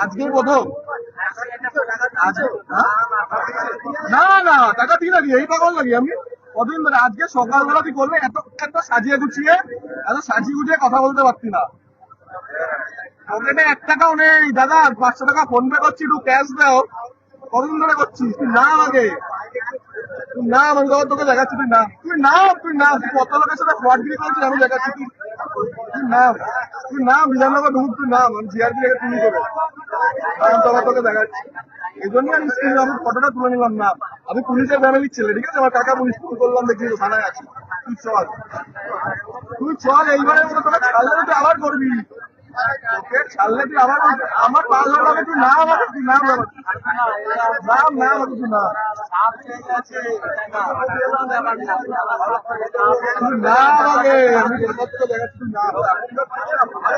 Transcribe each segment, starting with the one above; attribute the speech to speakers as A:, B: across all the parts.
A: আজকে প্রথম না না টাকা দিই নাকি এই পাগল নাকি আমি কতদিন ধরে আজকে সকালবেলা তুই করলে এত সাজিয়ে গুছিয়ে কথা বলতে পারছি না পকেটে 1 টাকাও নেই দাদা 500 টাকা ফোন পে করছি একটু ক্যাশ দাও কতদিন ধরে করছিস তুই না আমাকে তুই না আমি তোকে দেখাচ্ছি তুই কত লোকের সাথে ফ্রডগিরি করছিস আমি দেখাচ্ছি তুই না বিধাননগর ঢুক তুই না আমি জিআরপি লেগে তুলি করে তোকে দেখাচ্ছি এই জন্য আমি স্ক্রিনে আমি ফটোটা তুলে নিলাম না আমি পুলিশের ফ্যামিলির ছেলে ঠিক আছে আমার কাকা পুলিশ ফোন করলাম দেখি থানায় আছি তুই চল এইবারে তোকে ছাড়লে তুই আবার করবি ওকে ছাড়লে তুই আবার আমার পাল্লা হবে তুই না আমাকে তুই না আমাকে তুই না আমাকে আমি দেখাচ্ছি তুই না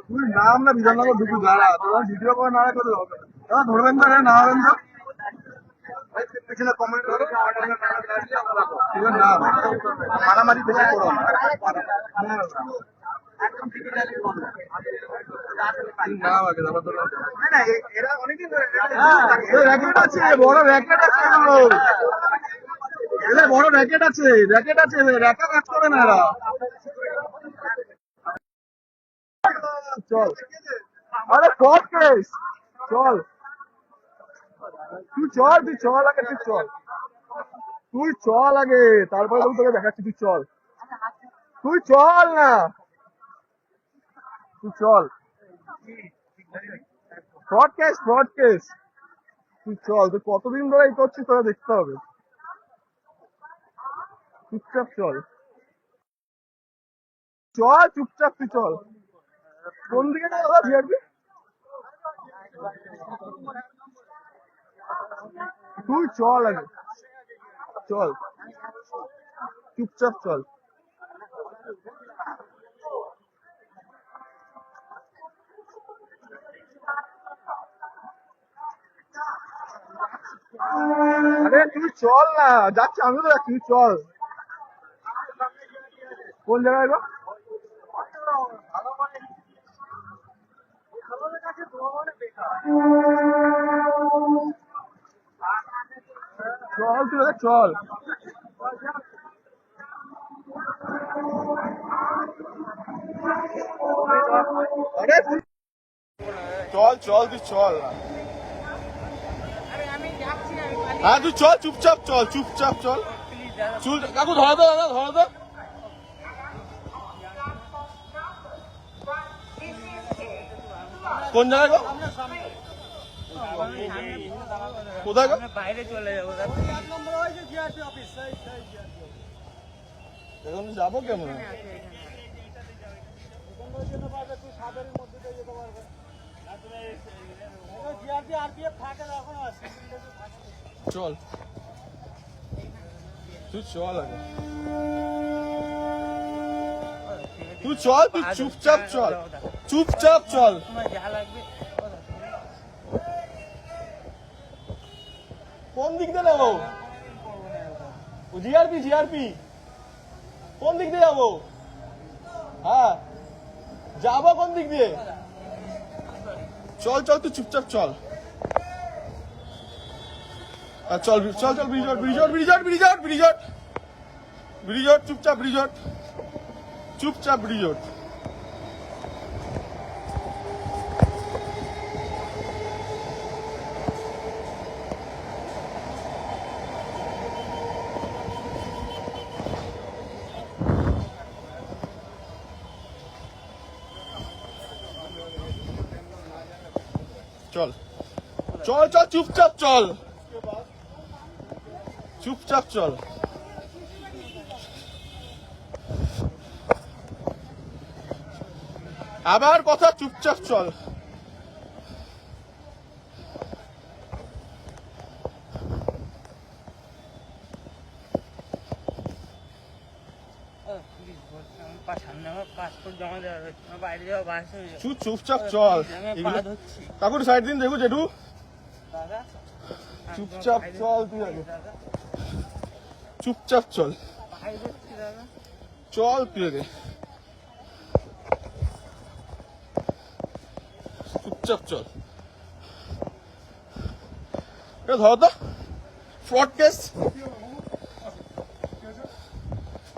A: তুই নাম না বিধাননগর ঢুকু দাঁড়া তোমার ভিডিও করে নাড়া করে হবে দাদা ধরবেন তো না হবেন তো কমেন্ট করে মারামারি বেশি করো বড় র্যাকেট আছে র্যাকা কাজ করে না এরা চল আরে ফ্রড কেস চল তুই চল আগে তুই চল আগে তারপরে তোকে দেখাচ্ছি তুই চল না তুই চল ফ্রড কেস তুই চল তুই কতদিন ধরে এই করছিস তোরা দেখতে হবে চুপচাপ চল চুপচাপ তুই চল কোন দিকে যাবো জিআরপি তুই চল আগে চল চুপচাপ চল আরে তুই চল না যাচ্ছি আমি তো যাচ্ছি তুই চল কোন জায়গায় গো চল তুই চল আরে চল তুই চল হ্যাঁ তুই চল চুপচাপ চল চুল কাকু ধরা দো দাদা ধরা দো কোন জায়গায় গো কোথায় গো বাইরে চলে যাবো এখন যাবো কেমন চল তুই চল আগে তুই চুপচাপ চল কোন দিক দিয়ে যাবো জিআরপি কোন দিক দিয়ে যাবো হ্যাঁ যাবো কোন দিক দিয়ে চল তুই চুপচাপ চল ব্রিজট চুপচাপ ব্রিজট চল চুপচাপ চল আবার কথা চুপচাপ চল চুপচাপ চল কাকুর সাইড দিন দেখো জেঠু চুপচাপ চল তুই আগে চুপচাপ চল, চল তুই আগে, চুপচাপ চল। ধরো তো ফ্রড কেস,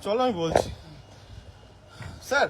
A: চলো আমি বলছি। স্যার